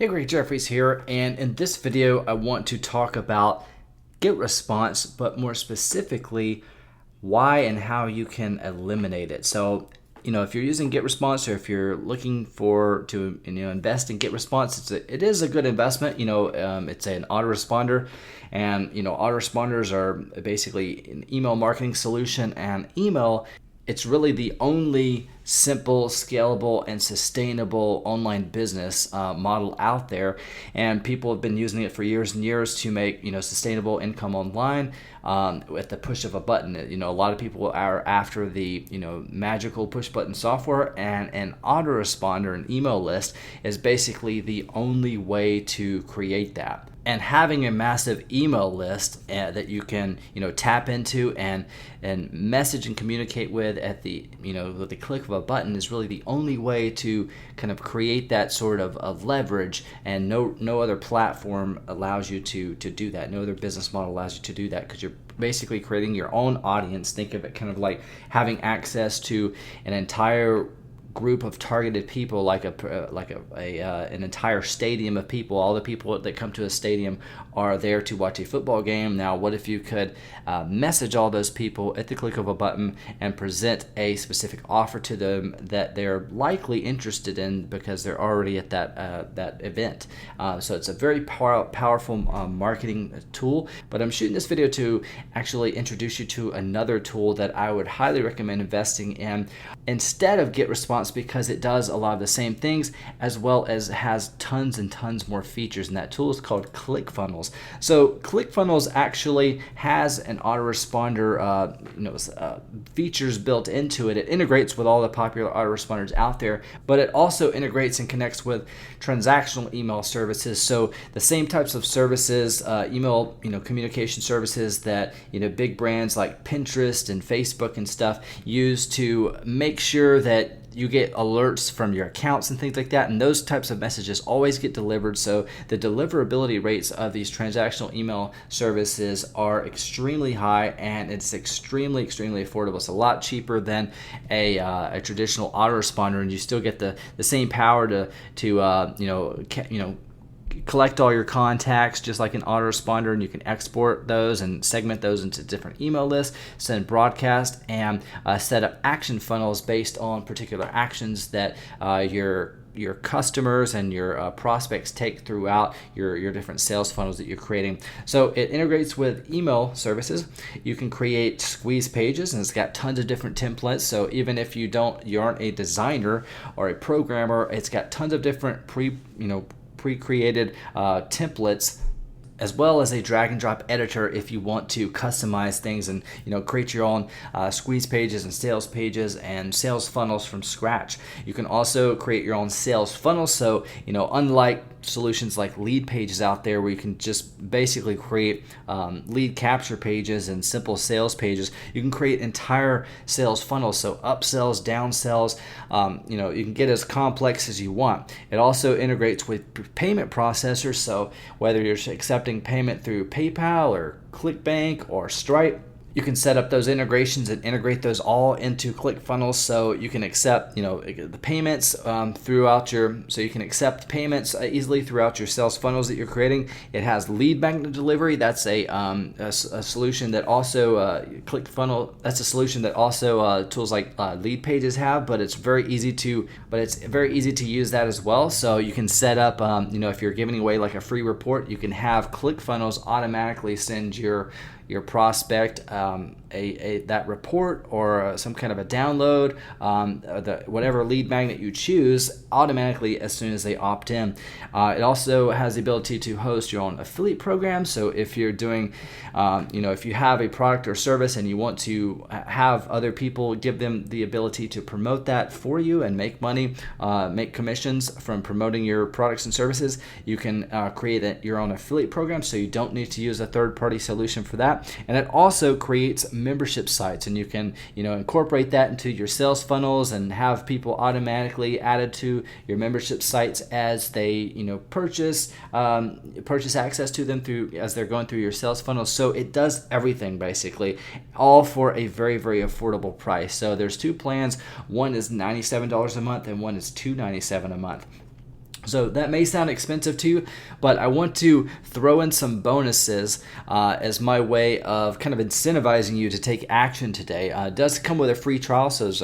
Hey, Greg Jeffries here, and in this video I want to talk about Getresponse, but more specifically why and how you can eliminate it. So, if you're using Getresponse or if you're looking to invest in Getresponse, it is a good investment. It's an autoresponder, and autoresponders are basically an email marketing solution, and email, it's really the only simple, scalable, and sustainable online business model out there, and people have been using it for years and years to make sustainable income online at the push of a button. A lot of people are after the magical push button software, and an autoresponder, an email list, is basically the only way to create that. And having a massive email list that you can tap into and message and communicate with with the click of a button is really the only way to kind of create that sort of leverage. And no other platform allows you to do that. No other business model allows you to do that, because you're basically creating your own audience. Think of it kind of like having access to an entire group of targeted people, like an entire stadium of people. All the people that come to a stadium are there to watch a football game. Now, what if you could message all those people at the click of a button and present a specific offer to them that they're likely interested in because they're already at that event? So it's a very powerful marketing tool. But I'm shooting this video to actually introduce you to another tool that I would highly recommend investing in instead of Getresponse, because it does a lot of the same things, as well as has tons and tons more features. And that tool is called Clickfunnels. So Clickfunnels actually has an autoresponder features built into it. It integrates with all the popular autoresponders out there, but it also integrates and connects with transactional email services. So the same types of services, email communication services that big brands like Pinterest and Facebook and stuff use to make sure that you get alerts from your accounts and things like that, and those types of messages always get delivered. So the deliverability rates of these transactional email services are extremely high, and it's extremely affordable. It's a lot cheaper than a traditional autoresponder, and you still get the same power to collect all your contacts just like an autoresponder, and you can export those and segment those into different email lists, send broadcast, and set up action funnels based on particular actions that your customers and your prospects take throughout your different sales funnels that you're creating. So it integrates with email services. You can create squeeze pages, and it's got tons of different templates. So even if you aren't a designer or a programmer, it's got tons of different pre-created templates, as well as a drag and drop editor if you want to customize things and create your own squeeze pages and sales pages and sales funnels from scratch. You can also create your own sales funnels. So unlike solutions like lead pages out there, where you can just basically create lead capture pages and simple sales pages, you can create entire sales funnels. So upsells, downsells, you can get as complex as you want. It also integrates with payment processors. So whether you're accepting payment through PayPal or ClickBank or Stripe, you can set up those integrations and integrate those all into Clickfunnels, so you can accept the payments so you can accept payments easily throughout your sales funnels that you're creating. It has lead magnet delivery. That's a solution that also ClickFunnel. That's a solution that also tools like Lead Pages have, but it's very easy to use that as well. So you can set up if you're giving away like a free report, you can have Clickfunnels automatically send your prospect that report or some kind of a download, whatever lead magnet you choose, automatically as soon as they opt in. It also has the ability to host your own affiliate program. So if you're doing, if you have a product or service and you want to have other people, give them the ability to promote that for you and make money, make commissions from promoting your products and services, you can create your own affiliate program, so you don't need to use a third-party solution for that. And it also creates membership sites, and you can incorporate that into your sales funnels and have people automatically added to your membership sites as they purchase access to them as they're going through your sales funnels. So it does everything basically, all for a very affordable price. So there's two plans. One is $97 a month and one is $297 a month. So that may sound expensive to you, but I want to throw in some bonuses as my way of kind of incentivizing you to take action today. It does come with a free trial, so there's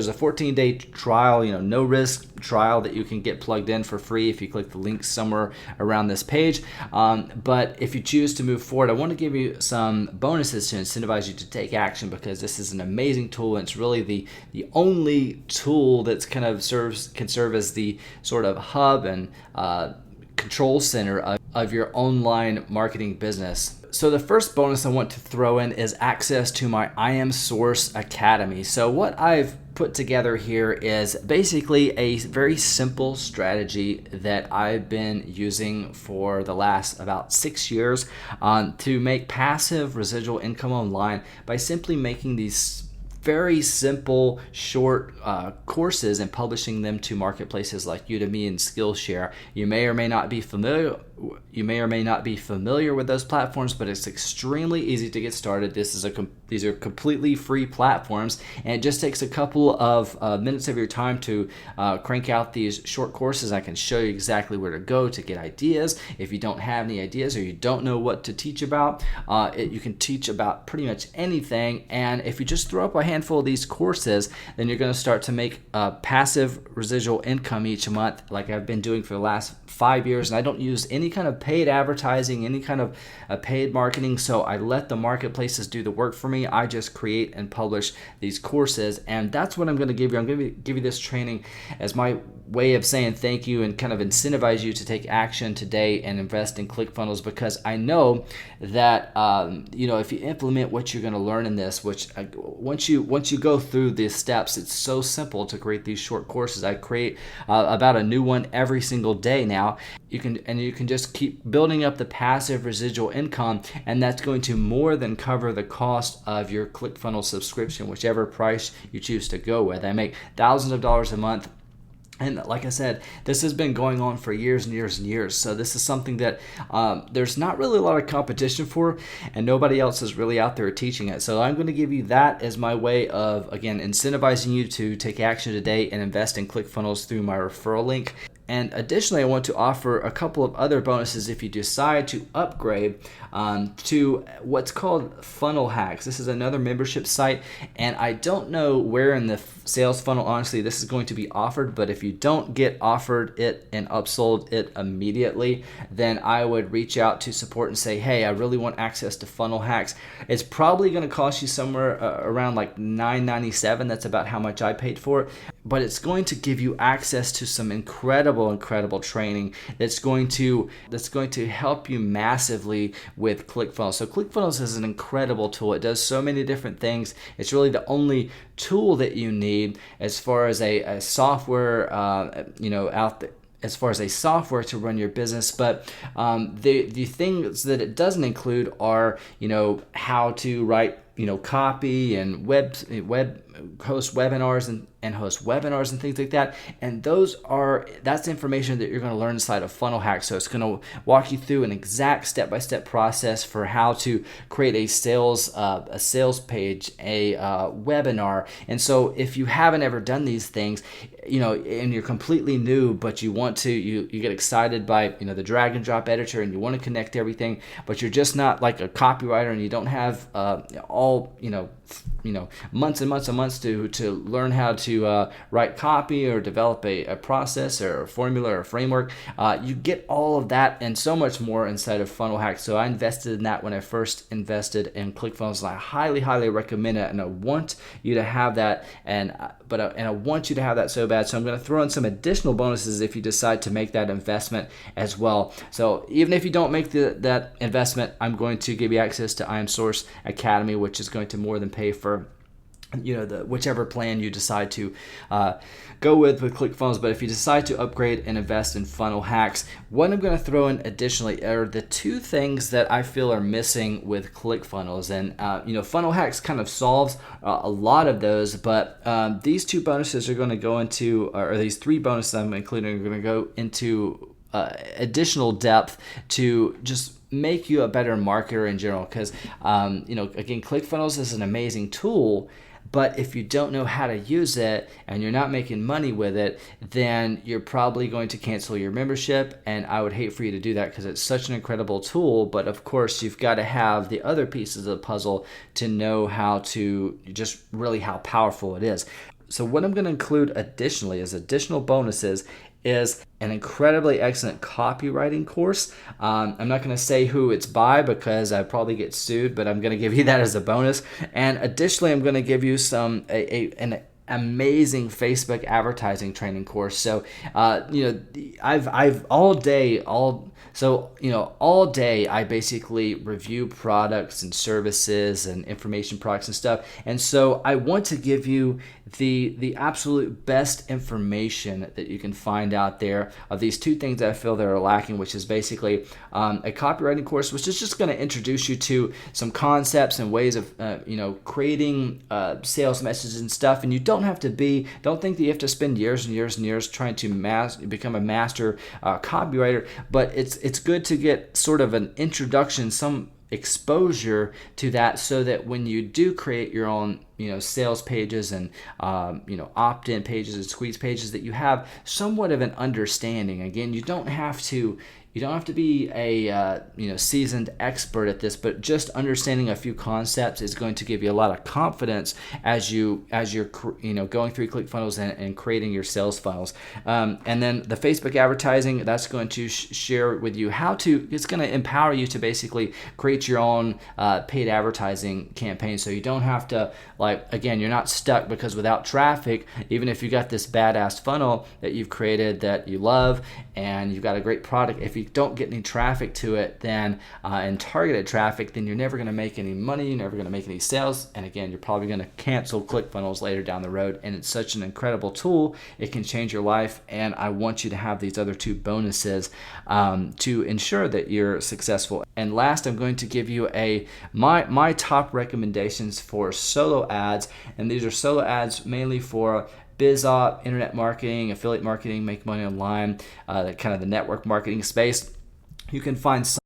a 14-day trial, no risk trial that you can get plugged in for free if you click the link somewhere around this page. But if you choose to move forward, I want to give you some bonuses to incentivize you to take action, because this is an amazing tool, and it's really the only tool that's kind of can serve as the sort of hub and control center of your online marketing business. So the first bonus I want to throw in is access to my I Am Source Academy. So what I've put together here is basically a very simple strategy that I've been using for the last about 6 years to make passive residual income online by simply making these very simple, short courses and publishing them to marketplaces like Udemy and Skillshare. You may or may not be familiar with those platforms, but it's extremely easy to get started. These are completely free platforms, and it just takes a couple of minutes of your time to crank out these short courses. I can show you exactly where to go to get ideas. If you don't have any ideas or you don't know what to teach about, you can teach about pretty much anything. And if you just throw up a handful of these courses, then you're going to start to make passive residual income each month, like I've been doing for the last 5 years. And I don't use any kind of paid advertising, any kind of paid marketing, so I let the marketplaces do the work for me. I just create and publish these courses, and that's what I'm going to give you. I'm going to give you this training as my way of saying thank you and kind of incentivize you to take action today and invest in Clickfunnels, because I know that if you implement what you're going to learn in this, which once you go through these steps, it's so simple to create these short courses. I create about a new one every single day now. You can just keep building up the passive residual income, and that's going to more than cover the cost of your Clickfunnels subscription, whichever price you choose to go with. I make thousands of dollars a month. And like I said, this has been going on for years and years and years. So this is something that there's not really a lot of competition for, and nobody else is really out there teaching it. So I'm going to give you that as my way of, again, incentivizing you to take action today and invest in Clickfunnels through my referral link. And additionally, I want to offer a couple of other bonuses if you decide to upgrade to what's called Funnel Hacks. This is another membership site, and I don't know where in the sales funnel, honestly, this is going to be offered, but if you don't get offered it and upsold it immediately, then I would reach out to support and say, hey, I really want access to Funnel Hacks. It's probably going to cost you somewhere around like $9.97. That's about how much I paid for it, but it's going to give you access to some incredible training that's going to help you massively with ClickFunnels. So ClickFunnels is an incredible tool. It does so many different things. It's really the only tool that you need as far as a software out there, as far as a software to run your business. But the things that it doesn't include are how to write copy and web host webinars and host webinars and things like that. And that's information that you're going to learn inside of Funnel Hacks. So it's going to walk you through an exact step-by-step process for how to create a sales page, a webinar. And so if you haven't ever done these things, and you're completely new, but you want to, you get excited by the drag and drop editor, and you want to connect everything, but you're just not like a copywriter, and you don't have months and months and months to learn how to write copy or develop a process or a formula or a framework. You get all of that and so much more inside of Funnel Hacks. So I invested in that when I first invested in ClickFunnels, and I highly, highly recommend it. And I want you to have that, and I want you to have that so bad. So I'm going to throw in some additional bonuses if you decide to make that investment as well. So even if you don't make that investment, I'm going to give you access to I Am Source Academy, which is going to more than pay for whichever plan you decide to go with ClickFunnels. But if you decide to upgrade and invest in Funnel Hacks, what I'm going to throw in additionally are the two things that I feel are missing with ClickFunnels. And Funnel Hacks kind of solves a lot of those, but these two bonuses are going to go into, or these three bonuses I'm including, are going to go into additional depth to just make you a better marketer in general. Because again, ClickFunnels is an amazing tool, But if you don't know how to use it and you're not making money with it, then you're probably going to cancel your membership. And I would hate for you to do that because it's such an incredible tool. But of course, you've got to have the other pieces of the puzzle to know how to just really how powerful it is. So what I'm going to include additionally as additional bonuses is an incredibly excellent copywriting course. I'm not going to say who it's by because I probably get sued, but I'm going to give you that as a bonus. And additionally, I'm going to give you an amazing Facebook advertising training course. So, I've all day I basically review products and services and information products and stuff. And so I want to give you the absolute best information that you can find out there of these two things that I feel that are lacking, which is basically a copywriting course, which is just going to introduce you to some concepts and ways of creating sales messages and stuff. And you don't think that you have to spend years and years and years trying to become a master copywriter, but it's good to get sort of an introduction, some exposure to that, so that when you do create your own sales pages and opt-in pages and squeeze pages, that you have somewhat of an understanding. Again, you don't have to be a seasoned expert at this, but just understanding a few concepts is going to give you a lot of confidence as you're going through ClickFunnels and creating your sales funnels. And then the Facebook advertising, that's going to share with you it's going to empower you to basically create your own paid advertising campaign, so you don't have to you're not stuck, because without traffic, even if you got this badass funnel that you've created that you love and you've got a great product, if you don't get any traffic to it, then and targeted traffic, then you're never going to make any money, you're never going to make any sales, and again, you're probably going to cancel ClickFunnels later down the road. And it's such an incredible tool, it can change your life, and I want you to have these other two bonuses to ensure that you're successful. And last, I'm going to give you my top recommendations for solo ads, and these are solo ads mainly for BizOp, internet marketing, affiliate marketing, make money online, kind of the network marketing space. You can find some